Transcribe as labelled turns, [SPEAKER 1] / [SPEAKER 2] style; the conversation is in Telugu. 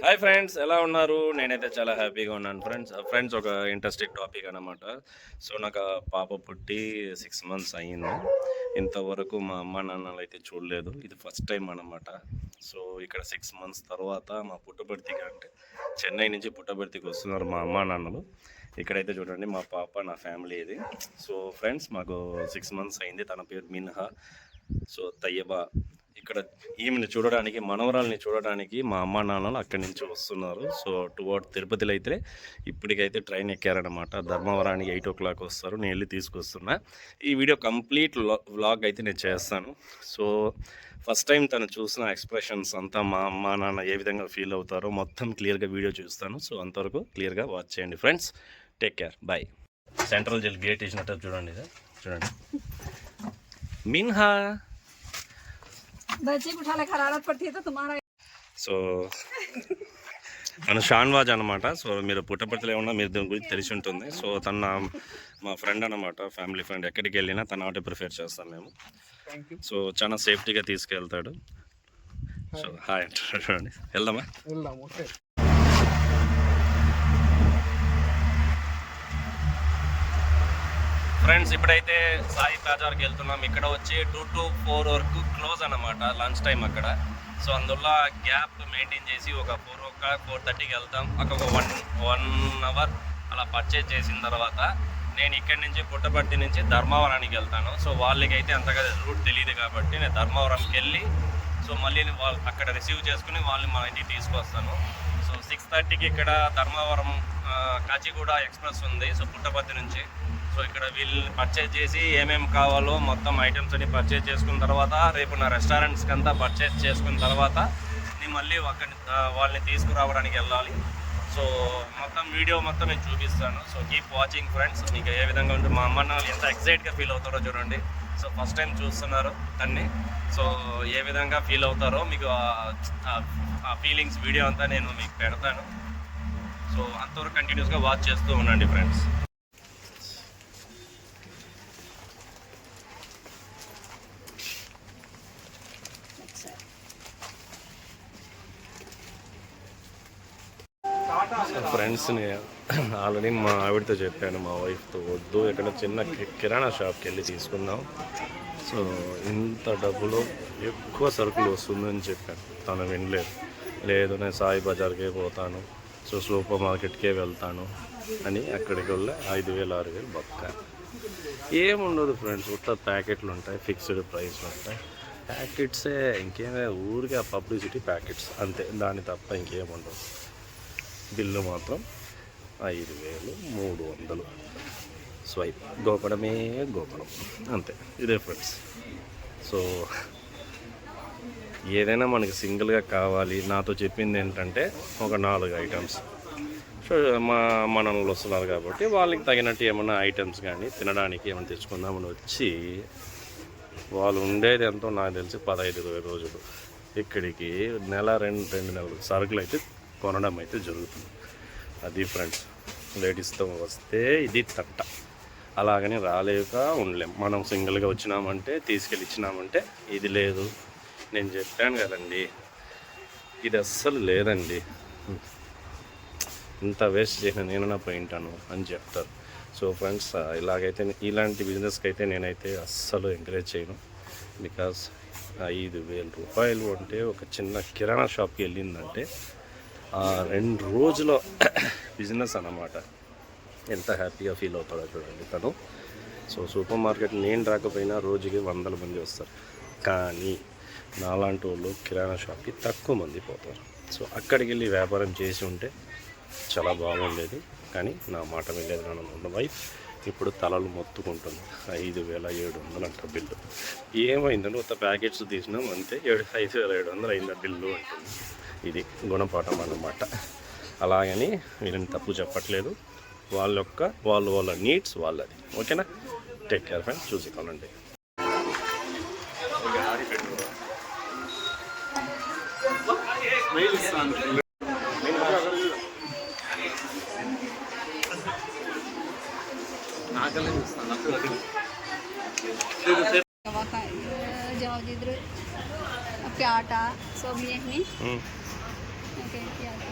[SPEAKER 1] హాయ్ ఫ్రెండ్స్, ఎలా ఉన్నారు? నేనైతే చాలా హ్యాపీగా ఉన్నాను ఫ్రెండ్స్ ఒక ఇంట్రెస్టింగ్ టాపిక్ అనమాట. సో నాకు పాప పుట్టి 6 మంత్స్ అయ్యింది. ఇంతవరకు మా అమ్మ నాన్నలు అయితే చూడలేదు. ఇది ఫస్ట్ టైం అనమాట. సో ఇక్కడ 6 మంత్స్ తర్వాత మా పుట్టబర్తికి, అంటే చెన్నై నుంచి పుట్టబర్తికి వస్తున్నారు మా అమ్మ నాన్నలు. ఇక్కడైతే చూడండి మా పాప, నా ఫ్యామిలీ ఇది. సో ఫ్రెండ్స్, మాకు 6 మంత్స్ అయింది. తన పేరు మిన్హా. సో తయ్యబా. ఇక్కడ ఈమెను చూడడానికి, మనవరాల్ని చూడడానికి మా అమ్మ నాన్నలు అక్కడి నుంచి వస్తున్నారు. సో టువర్డ్ తిరుపతిలో అయితే ఇప్పటికైతే ట్రైన్ ఎక్కారనమాట. ధర్మవరానికి 8 o'clock వస్తారు. నేను వెళ్ళి తీసుకొస్తున్నా. ఈ వీడియో కంప్లీట్ వ్లాగ్ అయితే నేను చేస్తాను. సో ఫస్ట్ టైం తను చూసిన ఎక్స్ప్రెషన్స్ అంతా, మా అమ్మ నాన్న ఏ విధంగా ఫీల్ అవుతారో మొత్తం క్లియర్గా వీడియో చూస్తాను. సో అంతవరకు క్లియర్గా వాచ్ చేయండి friends. Take care, bye. Central jail gate వేసినట్టు చూడండి, ఇది చూడండి. మిన్హా సో తను షాన్వాజ్ అనమాట. సో మీరు పుట్టపర్తిలో ఏమన్నా మీరు దీని గురించి తెలిసి ఉంటుంది. సో తన మా ఫ్రెండ్ అనమాట, ఫ్యామిలీ ఫ్రెండ్. ఎక్కడికి వెళ్ళినా తన ఆటో ప్రిఫర్ చేస్తాం మేము. సో చాలా సేఫ్టీగా తీసుకెళ్తాడు. సో హాయ్ అంటారు, చూడండి. వెళ్దామా? ఫ్రెండ్స్, ఇప్పుడైతే సాయి బజార్కి వెళ్తున్నాం. ఇక్కడ వచ్చి 2 to 4 వరకు క్లోజ్ అనమాట, లంచ్ టైం అక్కడ. సో అందువల్ల గ్యాప్ మెయింటైన్ చేసి ఒక 4 o'clock 4:30కి వెళ్తాం. అక్కడ ఒక 1 hour అలా పర్చేజ్ చేసిన తర్వాత నేను ఇక్కడి నుంచి పుట్టపర్తి నుంచి ధర్మవరానికి వెళ్తాను. సో వాళ్ళకైతే అంతగా రూట్ తెలియదు కాబట్టి నేను ధర్మవరంకి వెళ్ళి సో మళ్ళీ వాళ్ళు అక్కడ రిసీవ్ చేసుకుని వాళ్ళని మా ఇంటికి తీసుకొస్తాను. సో 6:30కి ఇక్కడ ధర్మవరం కాచిగూడ ఎక్స్ప్రెస్ ఉంది. సో పుట్టపర్తి నుంచి. సో ఇక్కడ వీళ్ళని పర్చేజ్ చేసి ఏమేమి కావాలో మొత్తం ఐటమ్స్ అన్ని పర్చేజ్ చేసుకున్న తర్వాత, రేపు నా రెస్టారెంట్స్కి అంతా పర్చేజ్ చేసుకున్న తర్వాత నేను మళ్ళీ వాళ్ళని తీసుకురావడానికి వెళ్ళాలి. సో మొత్తం వీడియో మొత్తం నేను చూపిస్తాను. So keep watching friends. మీకు ఏ విధంగా ఉంటుంది, మా అమ్మ నాన్న ఎంత ఎక్సైట్గా ఫీల్ అవుతారో చూడండి. సో ఫస్ట్ టైం చూస్తున్నారు అన్నీ. సో ఏ విధంగా ఫీల్ అవుతారో మీకు ఆ ఫీలింగ్స్ వీడియో అంతా నేను మీకు పెడతాను. సో అంతవరకు కంటిన్యూస్గా వాచ్ చేస్తూ ఉండండి ఫ్రెండ్స్. ఫ్రెండ్స్ని ఆల్రెడీ మా ఆవిడతో చెప్పాను, మా వైఫ్తో, వద్దు ఎక్కడ చిన్న కిరాణా షాప్కి వెళ్ళి తీసుకుందాం. సో ఇంత డబ్బులో ఎక్కువ సరుకులు వస్తుందని చెప్పాను. తను వినలేదు. లేదు నేను సాయి బజార్కే పోతాను, సో సూపర్ మార్కెట్కే వెళ్తాను అని అక్కడికి వెళ్ళి 5,000 6,000 బక్క. ఏముండదు ఫ్రెండ్స్, ఉత్త ప్యాకెట్లు ఉంటాయి, ఫిక్స్డ్ ప్రైస్లు ఉంటాయి. ప్యాకెట్సే, ఇంకేమే ఊరికే పబ్లిసిటీ ప్యాకెట్స్ అంతే, దాని తప్ప ఇంకేముండదు. బిల్లు మాత్రం 5,300 స్వైప్. గోపడమే గోపడం, అంతే. ఇదే ఫ్రెండ్స్. సో ఏదైనా మనకి సింగిల్గా కావాలి. నాతో చెప్పింది ఏంటంటే ఒక 4 ఐటమ్స్. సో మా మనలు వస్తున్నారు కాబట్టి వాళ్ళకి తగినట్టు ఏమన్నా ఐటమ్స్ కానీ తినడానికి ఏమైనా తెచ్చుకుందామని వచ్చి, వాళ్ళు ఉండేది ఎంతో నాకు తెలిసి 15-20 రోజులు. ఇక్కడికి నెల 2 నెలలు సరుకులు అయితే కొనడం అయితే జరుగుతుంది. అది ఫ్రెండ్స్, లేడీస్తో వస్తే ఇది తట్ట. అలాగని రాలేక ఉండలేం. మనం సింగిల్గా వచ్చినామంటే, తీసుకెళ్ళి ఇచ్చినామంటే, ఇది లేదు, నేను చెప్పాను కదండి, ఇది అస్సలు లేదండి, ఇంత వేస్ట్ చేసిన నేనన్నా పోయింటాను అని చెప్తారు. సో ఫ్రెండ్స్, ఇలాగైతే ఇలాంటి బిజినెస్కి అయితే నేనైతే అస్సలు ఎంకరేజ్ చేయను. బికాస్ 5,000 రూపాయలు అంటే ఒక చిన్న కిరాణా షాప్కి వెళ్ళిందంటే 2 రోజుల బిజినెస్ అన్నమాట. ఎంత హ్యాపీగా ఫీల్ అవుతాడో చూడండి తను. సో సూపర్ మార్కెట్ నేను రాకపోయినా రోజుకి 100 మంది వస్తారు. కానీ నాలాంటి వాళ్ళు కిరాణా షాప్కి తక్కువ మంది పోతారు. సో అక్కడికి వెళ్ళి వ్యాపారం చేసి ఉంటే చాలా బాగుండేది. కానీ నా మాట వెళ్ళేది నన్ను వైఫ్ ఇప్పుడు తలలు మొత్తుకుంటుంది. 5,700 అంట బిల్లు. ఏమైందంటే కొత్త ప్యాకెట్స్ తీసినాం అంతే, 5,700 అయిందా బిల్లు అంటుంది. ఇది గుణపాఠం అన్నమాట. అలాగని వీళ్ళని తప్పు చెప్పట్లేదు. వాళ్ళ నీడ్స్ వాళ్ళది. ఓకేనా? Take care friends. చూసి కొనండి.
[SPEAKER 2] प्याटा सब ये ఓకే. యాహ్!